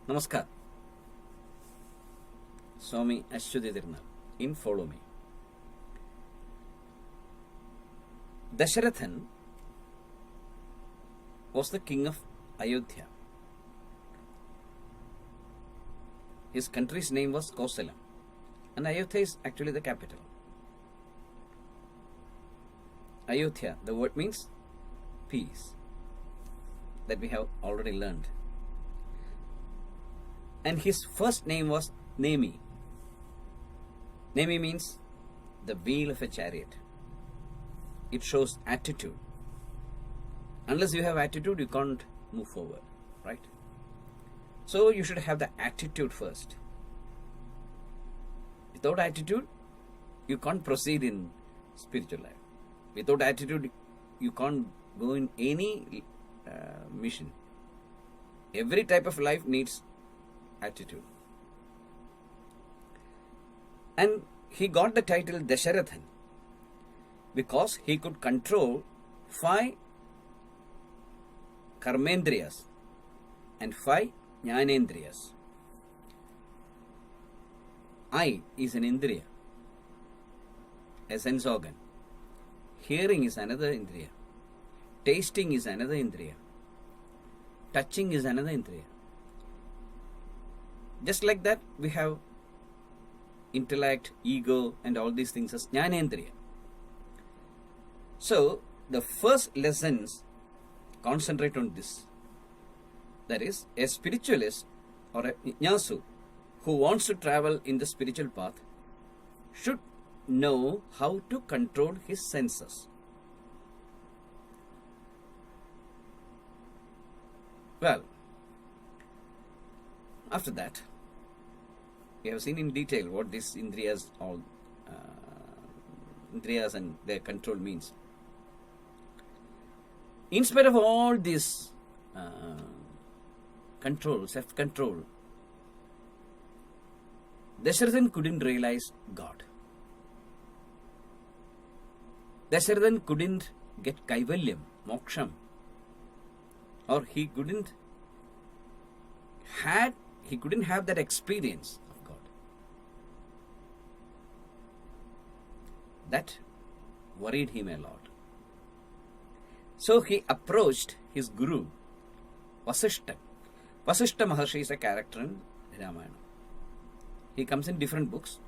Namaskar. Swami Ashwati in Follow Me. Dasharathan was the king of Ayodhya. His country's name was Kausalam, and Ayodhya is actually the capital. Ayodhya, the word means peace, that we have already learned. And his first name was Nemi. Nemi means the wheel of a chariot. It shows attitude. Unless you have attitude, you can't move forward, right? So you should have the attitude first. Without attitude, you can't proceed in spiritual life. Without attitude, you can't go in any mission. Every type of life needs attitude. And he got the title Dasharathan because he could control 5 karmendriyas and 5 jnanendriyas. Eye is an indriya, a sense organ. Hearing is another indriya. Tasting is another indriya. Touching is another indriya. Just like that, we have intellect, ego, and all these things as jnanendriya. So, the first lessons concentrate on this. That is, a spiritualist or a jnasu who wants to travel in the spiritual path should know how to control his senses. Well, after that, we have seen in detail what these indriyas, indriyas and their control means. In spite of all this control, self-control, Dasharathan couldn't realize God. Dasharathan couldn't get kaivalyam, moksham, or he couldn't have that experience of God. That worried him a lot. So he approached his guru, Vasishta. Vasishta Maharshi is a character in Ramayana. He comes in different books.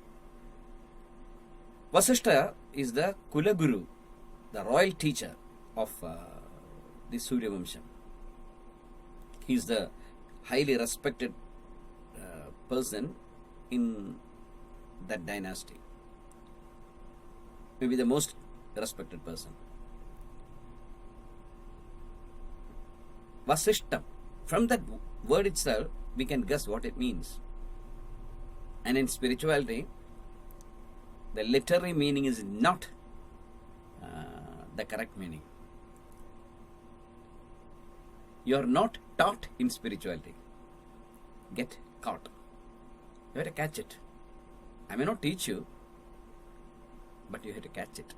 Vasishta is the Kula Guru, the royal teacher of the Surya Vamsham. He is the highly respected person in that dynasty. Maybe the most respected person. Vasishtam. From that word itself, we can guess what it means. And in spirituality, the literary meaning is not the correct meaning. You are not taught in spirituality. Get caught. You have to catch it. I may not teach you, but you have to catch it.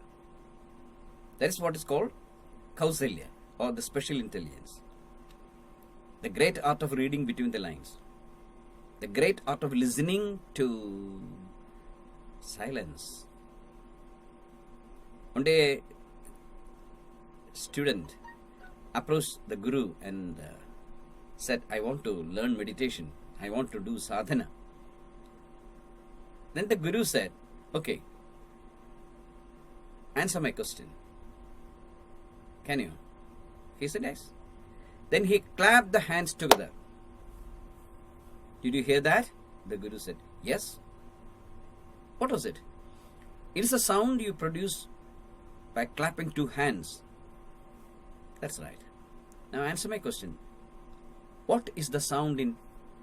That is what is called Kausalya, or the special intelligence. The great art of reading between the lines. The great art of listening to silence. One day, a student approached the guru and said, I want to learn meditation. I want to do sadhana. Then the guru said, okay, answer my question. Can you? He said, yes. Then he clapped the hands together. Did you hear that? The guru said, yes. What was it? It is a sound you produce by clapping 2 hands. That's right. Now answer my question. What is the sound in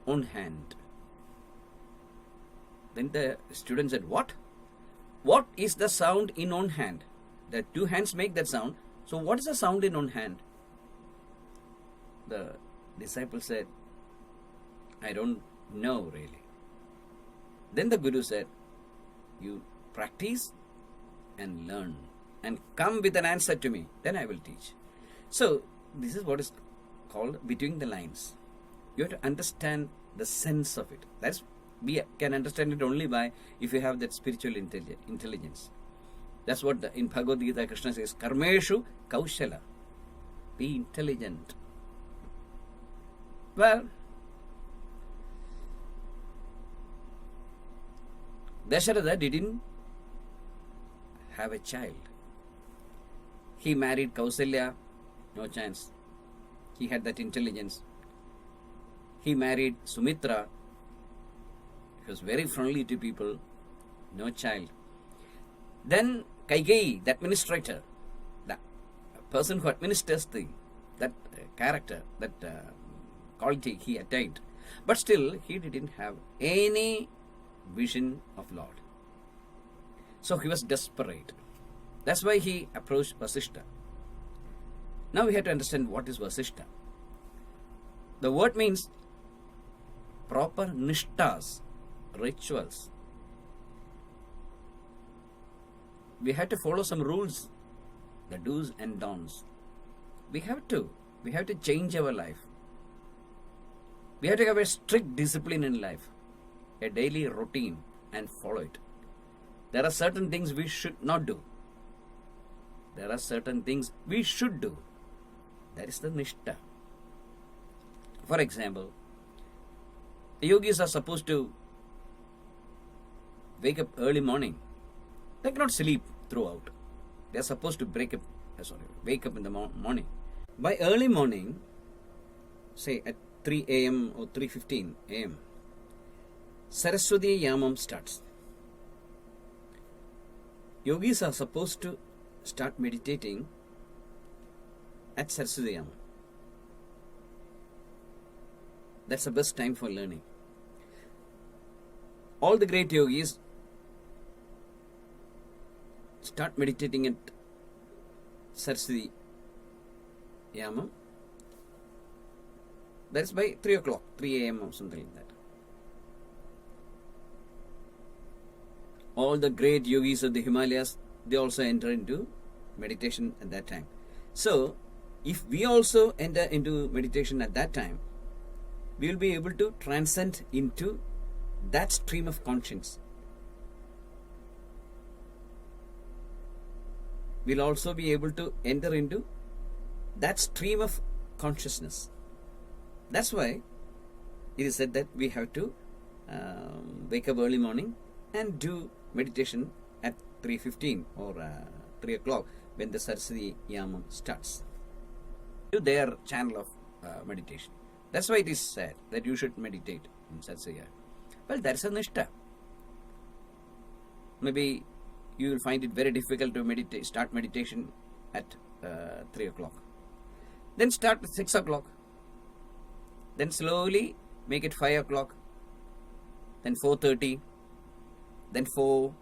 own hand? Then the student said, what? What is the sound in own hand? The 2 hands make that sound. So what is the sound in own hand? The disciple said, I don't know really. Then the guru said, you practice and learn and come with an answer to me, then I will teach. So this is what is called between the lines. You have to understand the sense of it. We can understand it only by if you have that spiritual intelligence. That's what in Bhagavad Gita Krishna says, Karmeshu Kaushala. Be intelligent. Well, Dasharatha didn't have a child. He married Kausalya, no chance. He had that intelligence. He married Sumitra. He was very friendly to people, no child. Then Kaikeyi, the administrator, the person who administers that character, that quality he attained. But still, he didn't have any vision of Lord. So he was desperate. That's why he approached Vasishta. Now we have to understand what is Vasishta. The word means proper nishtas, rituals. We have to follow some rules, the do's and don'ts. We have to change our life. We have to have a strict discipline in life, a daily routine, and follow it. There are certain things we should not do. There are certain things we should do. That is the nishta. For example, yogis are supposed to wake up early morning. They cannot sleep throughout. They are supposed to wake up in the morning. By early morning, say at 3 a.m. or 3:15 a.m., Saraswati Yamam starts. Yogis are supposed to start meditating at Saraswati Yamam. That's the best time for learning. All the great yogis start meditating at Saraswati Yamam. That's by 3 o'clock, 3 a.m. or something like that. All the great yogis of the Himalayas, they also enter into meditation at that time. So, if we also enter into meditation at that time, we will be able to transcend into that stream of conscience. We'll also be able to enter into that stream of consciousness. That's why it is said that we have to wake up early morning and do meditation at 3:15 or 3 o'clock when the Saraswati Yamam starts. To their channel of meditation. That's why it is said that you should meditate in Saraswati Yamam. Well, that's a nishta. Maybe you will find it very difficult to start meditation at 3 o'clock. Then start at 6 o'clock. Then slowly make it 5 o'clock. Then 4:30. Then 4.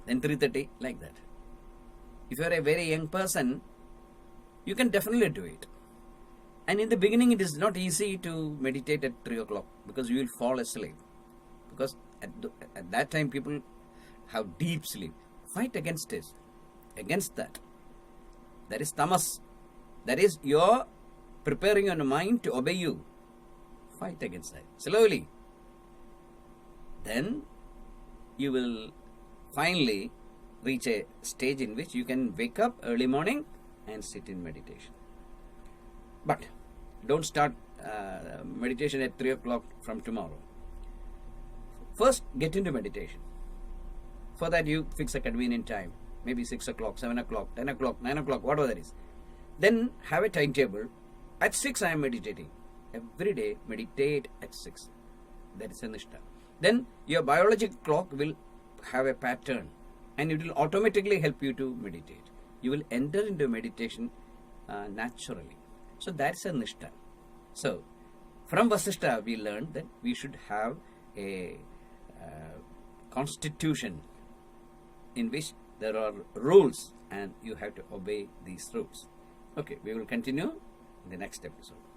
Then 3:30. Like that. If you are a very young person, you can definitely do it. And in the beginning, it is not easy to meditate at 3 o'clock because you will fall asleep. Because at that time, people have deep sleep. Fight against it. Against that. That is tamas. That is your preparing your mind to obey you. Fight against that. Slowly. Then you will finally reach a stage in which you can wake up early morning and sit in meditation. But don't start meditation at 3 o'clock from tomorrow. First, get into meditation. For that, you fix a convenient time. Maybe 6 o'clock, 7 o'clock, 10 o'clock, 9 o'clock, whatever that is. Then have a timetable. At 6, I am meditating. Every day, meditate at 6. That is a nishta. Then your biological clock will have a pattern and it will automatically help you to meditate. You will enter into meditation naturally. So that's a nishta. So from Vasishta we learned that we should have a constitution in which there are rules and you have to obey these rules. Okay, we will continue in the next episode.